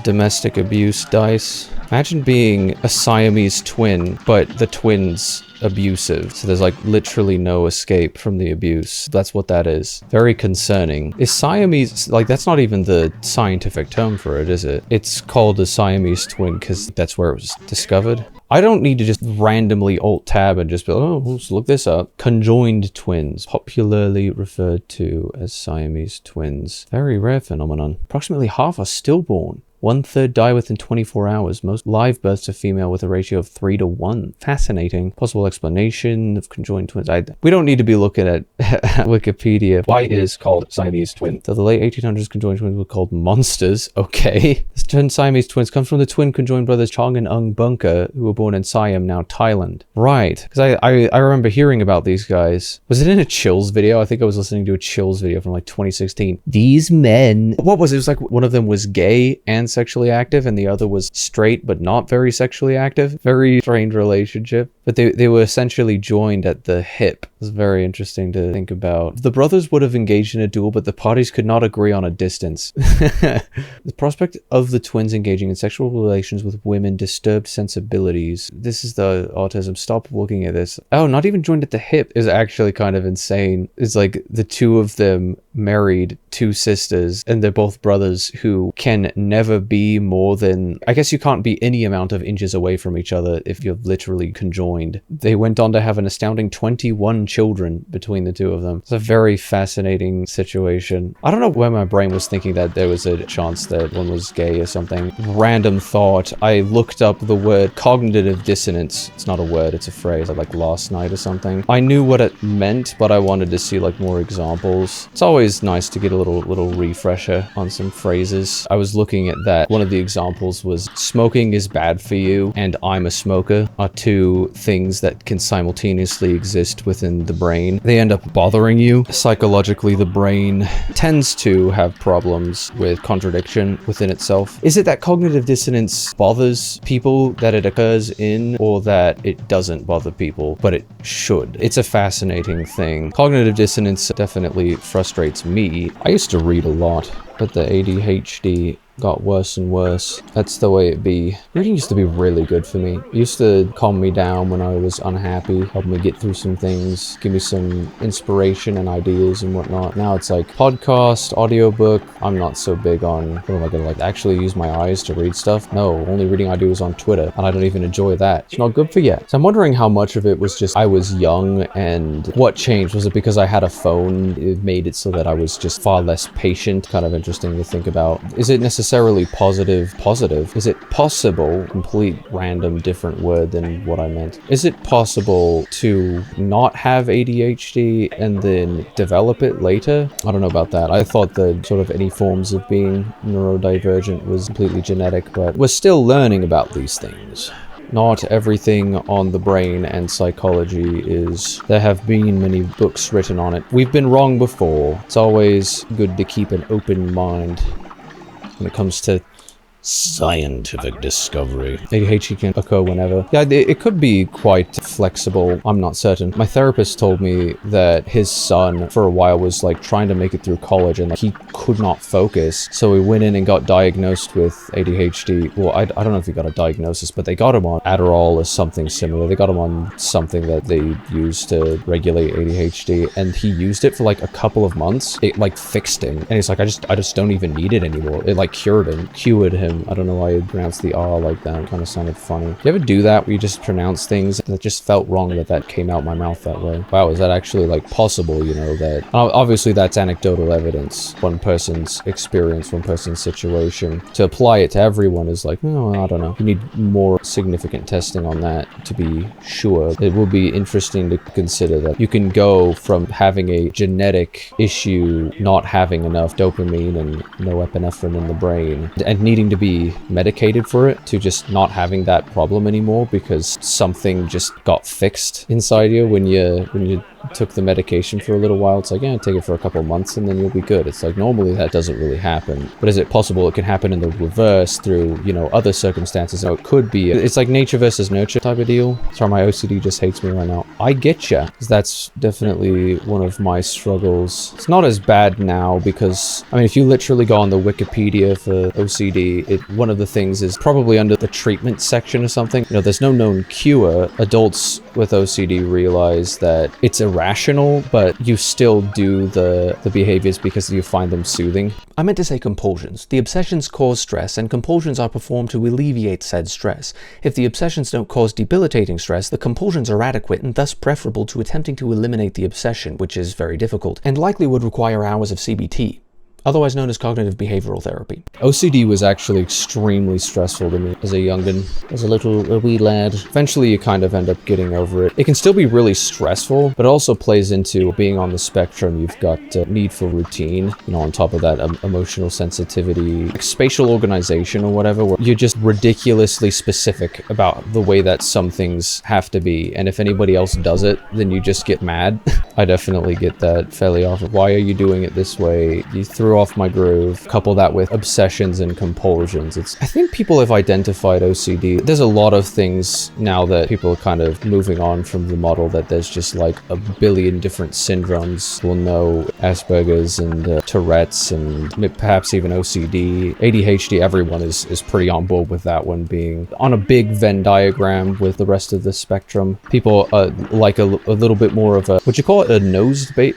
domestic abuse dice. Imagine being a Siamese twin, but the twin's abusive. So there's like literally no escape from the abuse. That's what that is. Very concerning. Is Siamese, like that's not even the scientific term for it, is it? It's called a Siamese twin because that's where it was discovered. I don't need to just randomly alt-tab and just be like, oh, let's look this up. Conjoined twins, popularly referred to as Siamese twins. Very rare phenomenon. Approximately half are stillborn. 1/3 die within 24 hours. Most live births are female with a ratio of 3 to 1. Fascinating. Possible explanation of conjoined twins. We don't need to be looking at Wikipedia. Why is called Siamese twin? So the late 1800s conjoined twins were called monsters. Okay. The Siamese twins come from the twin conjoined brothers Chong and Ung Bunker, who were born in Siam, now Thailand. Right. Because I remember hearing about these guys. Was it in a Chills video? I think I was listening to a Chills video from like 2016. These men. What was it? It was like one of them was gay and sexually active and the other was straight but not very sexually active. Very strange relationship. But they were essentially joined at the hip. It was very interesting to think about. The brothers would have engaged in a duel, but the parties could not agree on a distance. The prospect of the twins engaging in sexual relations with women disturbed sensibilities. This is the autism. Stop looking at this. Oh, not even joined at the hip is actually kind of insane. It's like the two of them married two sisters and they're both brothers who can never be more than, I guess you can't be any amount of inches away from each other if you're literally conjoined. They went on to have an astounding 21 children between the two of them. It's a very fascinating situation. I don't know where my brain was thinking that there was a chance that one was gay or something. Random thought. I looked up the word cognitive dissonance. It's not a word, it's a phrase, like last night or something. I knew what it meant, but I wanted to see like more examples. It's always nice to get a little refresher on some phrases. I was looking at that. One of the examples was smoking is bad for you and I'm a smoker are two things that can simultaneously exist within the brain. They end up bothering you. Psychologically, the brain tends to have problems with contradiction within itself. Is it that cognitive dissonance bothers people that it occurs in, or that it doesn't bother people, but it should? It's a fascinating thing. Cognitive dissonance definitely frustrates me. I used to read a lot, but the ADHD got worse and worse. That's the way it be. Reading used to be really good for me. It used to calm me down when I was unhappy, help me get through some things, give me some inspiration and ideas and whatnot. Now it's like podcast, audiobook. I'm not so big on, what am I gonna like actually use my eyes to read stuff? No, only reading I do is on Twitter and I don't even enjoy that. It's not good for you. So I'm wondering how much of it was just I was young and what changed? Was it because I had a phone? It made it so that I was just far less patient. Kind of interesting to think about. Is it necessarily positive? Is it possible, complete random different word than what I meant, is it possible to not have ADHD and then develop it later? I don't know about that. I thought that sort of any forms of being neurodivergent was completely genetic, but we're still learning about these things. Not everything on the brain and psychology is. There have been many books written on it. We've been wrong before. It's always good to keep an open mind when it comes to scientific discovery. ADHD can occur whenever. Yeah, it could be quite flexible. I'm not certain. My therapist told me that his son for a while was like trying to make it through college and like he could not focus. So he went in and got diagnosed with ADHD. Well, I don't know if he got a diagnosis, but they got him on Adderall or something similar. They got him on something that they use to regulate ADHD, and he used it for like a couple of months. It like fixed him. And he's like, I just don't even need it anymore. It like cured him. I don't know why you pronounced the R like that. It kind of sounded funny. You ever do that where you just pronounce things that just felt wrong that came out my mouth that way? Wow, is that actually like possible, you know, that obviously that's anecdotal evidence. One person's experience, one person's situation. To apply it to everyone is like, oh, I don't know. You need more significant testing on that to be sure. It will be interesting to consider that you can go from having a genetic issue, not having enough dopamine and no epinephrine in the brain, and needing to be medicated for it, to just not having that problem anymore because something just got fixed inside you when you took the medication for a little while, it's like, yeah, take it for a couple of months and then you'll be good. It's like, normally that doesn't really happen. But is it possible it can happen in the reverse through, you know, other circumstances? No, it could be. It's like nature versus nurture type of deal. Sorry, my OCD just hates me right now. I get ya. That's definitely one of my struggles. It's not as bad now because, I mean, if you literally go on the Wikipedia for OCD, one of the things is probably under the treatment section or something. You know, there's no known cure. Adults with OCD realize that it's irrational, but you still do the behaviors because you find them soothing. I meant to say compulsions. The obsessions cause stress, and compulsions are performed to alleviate said stress. If the obsessions don't cause debilitating stress, the compulsions are adequate and thus preferable to attempting to eliminate the obsession, which is very difficult, and likely would require hours of CBT. Otherwise known as cognitive behavioral therapy. OCD was actually extremely stressful to me as a youngin', as a wee lad. Eventually you kind of end up getting over it. It can still be really stressful, but it also plays into being on the spectrum. You've got need for routine, you know, on top of that emotional sensitivity, like spatial organization or whatever, where you're just ridiculously specific about the way that some things have to be. And if anybody else does it, then you just get mad. I definitely get that fairly often. Why are you doing it this way? You threw off my groove. Couple that with obsessions and compulsions. I think people have identified OCD. There's a lot of things now that people are kind of moving on from the model that there's just like a billion different syndromes. We'll know Asperger's and Tourette's and perhaps even OCD. ADHD, everyone is pretty on board with that one being on a big Venn diagram with the rest of the spectrum. People like a little bit more of a, would you call it a node-based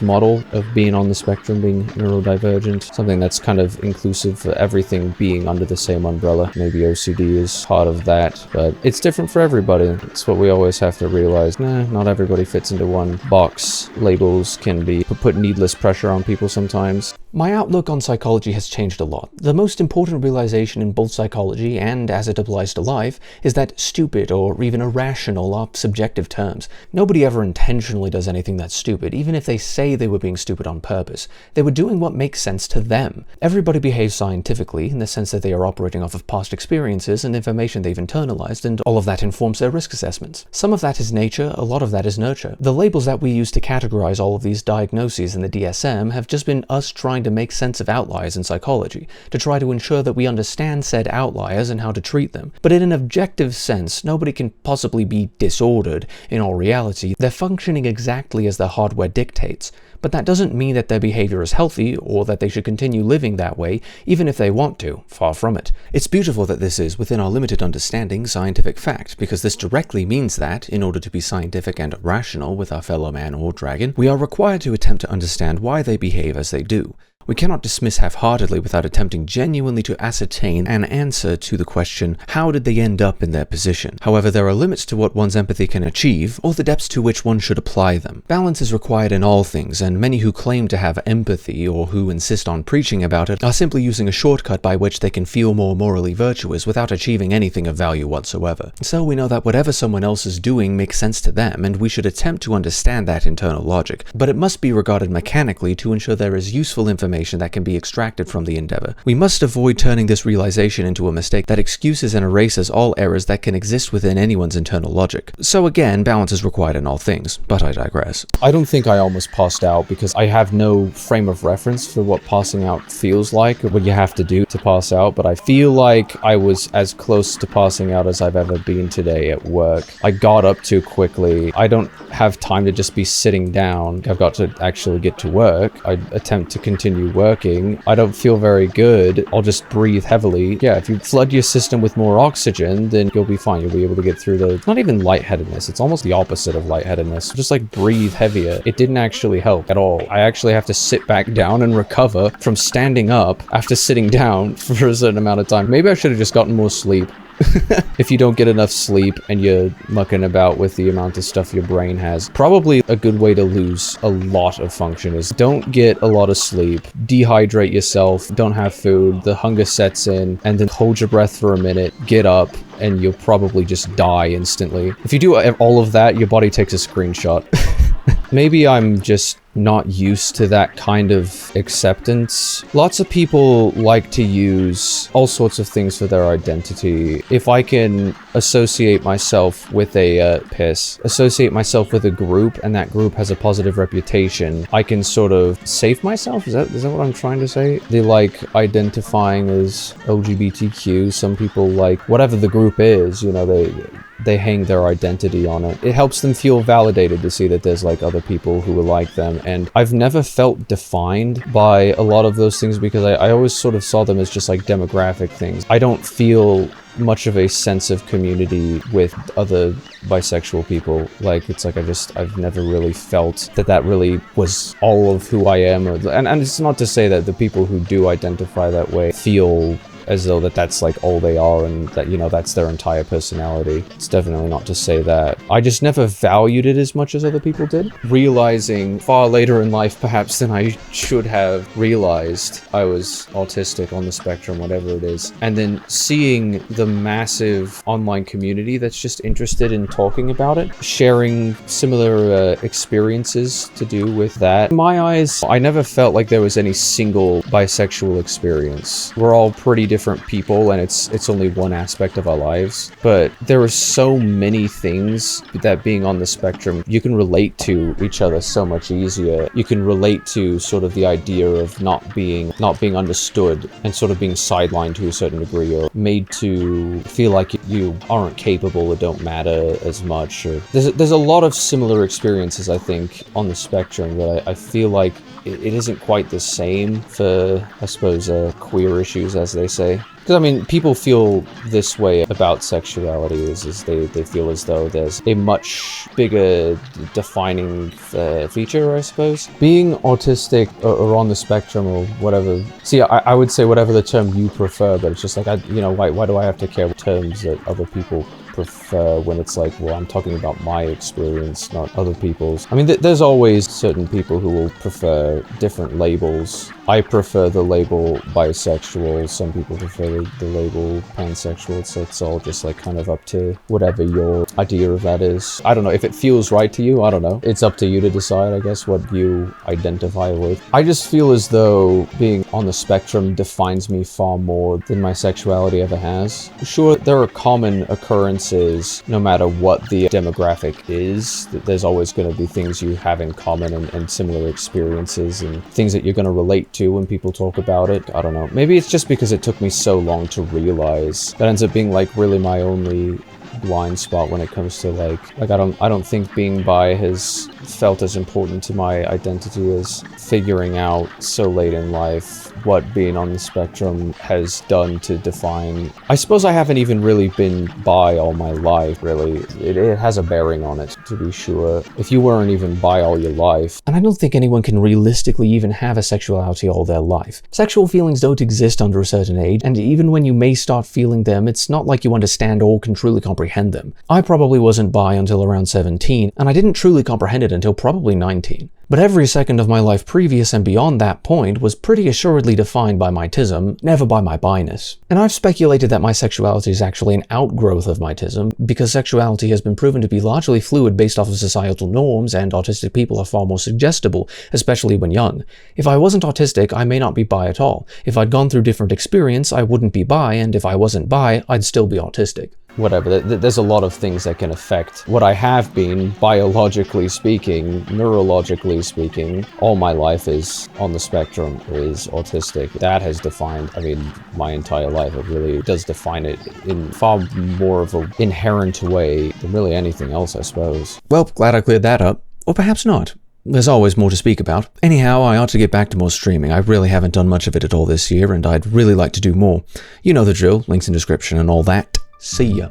model of being on the spectrum, being neurodivergent, something that's kind of inclusive for everything being under the same umbrella. Maybe OCD is part of that, but it's different for everybody. It's what we always have to realize. Not everybody fits into one box. Labels can put needless pressure on people sometimes. My outlook on psychology has changed a lot. The most important realization in both psychology and as it applies to life is that stupid or even irrational are subjective terms. Nobody ever intentionally does anything that's stupid, even if they say they were being stupid on purpose. They were doing what makes sense to them. Everybody behaves scientifically in the sense that they are operating off of past experiences and information they've internalized, and all of that informs their risk assessments. Some of that is nature, a lot of that is nurture. The labels that we use to categorize all of these diagnoses in the DSM have just been us trying to make sense of outliers in psychology, to try to ensure that we understand said outliers and how to treat them. But in an objective sense, nobody can possibly be disordered. In all reality, they're functioning exactly as their hardware dictates. But that doesn't mean that their behavior is healthy or that they should continue living that way, even if they want to. Far from it. It's beautiful that this is, within our limited understanding, scientific fact, because this directly means that, in order to be scientific and rational with our fellow man or dragon, we are required to attempt to understand why they behave as they do. We cannot dismiss half-heartedly without attempting genuinely to ascertain an answer to the question, how did they end up in their position? However, there are limits to what one's empathy can achieve, or the depths to which one should apply them. Balance is required in all things, and many who claim to have empathy, or who insist on preaching about it, are simply using a shortcut by which they can feel more morally virtuous without achieving anything of value whatsoever. So we know that whatever someone else is doing makes sense to them, and we should attempt to understand that internal logic, but it must be regarded mechanically to ensure there is useful information that can be extracted from the endeavor. We must avoid turning this realization into a mistake that excuses and erases all errors that can exist within anyone's internal logic. So again, balance is required in all things, but I digress. I don't think I almost passed out because I have no frame of reference for what passing out feels like or what you have to do to pass out, but I feel like I was as close to passing out as I've ever been today at work. I got up too quickly. I don't have time to just be sitting down. I've got to actually get to work. I attempt to continue working. I don't feel very good. I'll just breathe heavily. Yeah, if you flood your system with more oxygen, then you'll be fine. You'll be able to get through it's not even lightheadedness. It's almost the opposite of lightheadedness. Just like breathe heavier. It didn't actually help at all. I actually have to sit back down and recover from standing up after sitting down for a certain amount of time. Maybe I should have just gotten more sleep. If you don't get enough sleep and you're mucking about with the amount of stuff your brain has, probably a good way to lose a lot of function is don't get a lot of sleep, dehydrate yourself, don't have food, the hunger sets in, and then hold your breath for a minute, get up, and you'll probably just die instantly. If you do all of that, your body takes a screenshot. Maybe I'm just not used to that kind of acceptance. Lots of people like to use all sorts of things for their identity. If I can associate myself with associate myself with a group, and that group has a positive reputation, I can sort of save myself? Is that what I'm trying to say? They like identifying as LGBTQ. Some people like whatever the group is, you know, they hang their identity on it. It helps them feel validated to see that there's like other people who are like them. And I've never felt defined by a lot of those things because I always sort of saw them as just like demographic things. I don't feel much of a sense of community with other bisexual people. Like, it's like I've never really felt that really was all of who I am. And it's not to say that the people who do identify that way feel as though that's like all they are and that, you know, that's their entire personality. It's definitely not to say that. I just never valued it as much as other people did. Realizing far later in life, perhaps, than I should have realized I was autistic, on the spectrum, whatever it is. And then seeing the massive online community that's just interested in talking about it, sharing similar experiences to do with that. In my eyes, I never felt like there was any single bisexual experience. We're all pretty different people, and it's only one aspect of our lives, but there are so many things that being on the spectrum, you can relate to each other so much easier. You can relate to sort of the idea of not being understood and sort of being sidelined to a certain degree, or made to feel like you aren't capable or don't matter as much. Or there's a lot of similar experiences, I think, on the spectrum that I feel like it isn't quite the same for, I suppose, queer issues, as they say. Because, I mean, people feel this way about sexuality, is they feel as though there's a much bigger defining feature, I suppose. Being autistic or on the spectrum or whatever. See, I would say whatever the term you prefer, but it's just like, why do I have to care what terms that other people prefer when it's like, well, I'm talking about my experience, not other people's. I mean, there's always certain people who will prefer different labels. I prefer the label bisexual, some people prefer the label pansexual, so it's all just like kind of up to whatever your idea of that is. I don't know, if it feels right to you, I don't know. It's up to you to decide, I guess, what you identify with. I just feel as though being on the spectrum defines me far more than my sexuality ever has. Sure, there are common occurrences, no matter what the demographic is, that there's always going to be things you have in common and similar experiences and things that you're going to relate to when people talk about it. I don't know. Maybe it's just because it took me so long to realize. That ends up being like really my only blind spot when it comes to like I don't think being bi has felt as important to my identity as figuring out so late in life what being on the spectrum has done to define. I suppose I haven't even really been bi all my life, really. It has a bearing on it, to be sure. If you weren't even bi all your life, and I don't think anyone can realistically even have a sexuality all their life. Sexual feelings don't exist under a certain age, and even when you may start feeling them, it's not like you understand or can truly comprehend them. I probably wasn't bi until around 17, and I didn't truly comprehend it until probably 19. But every second of my life previous and beyond that point was pretty assuredly defined by my tism, never by my bi-ness. And I've speculated that my sexuality is actually an outgrowth of my tism, because sexuality has been proven to be largely fluid based off of societal norms, and autistic people are far more suggestible, especially when young. If I wasn't autistic, I may not be bi at all. If I'd gone through different experience, I wouldn't be bi, and if I wasn't bi, I'd still be autistic. Whatever, there's a lot of things that can affect what I have been, biologically speaking, neurologically speaking. All my life is on the spectrum, is autistic. That has defined, I mean, my entire life. It really does define it in far more of an inherent way than really anything else, I suppose. Well, glad I cleared that up. Or perhaps not. There's always more to speak about. Anyhow, I ought to get back to more streaming. I really haven't done much of it at all this year, and I'd really like to do more. You know the drill, links in description and all that. See ya.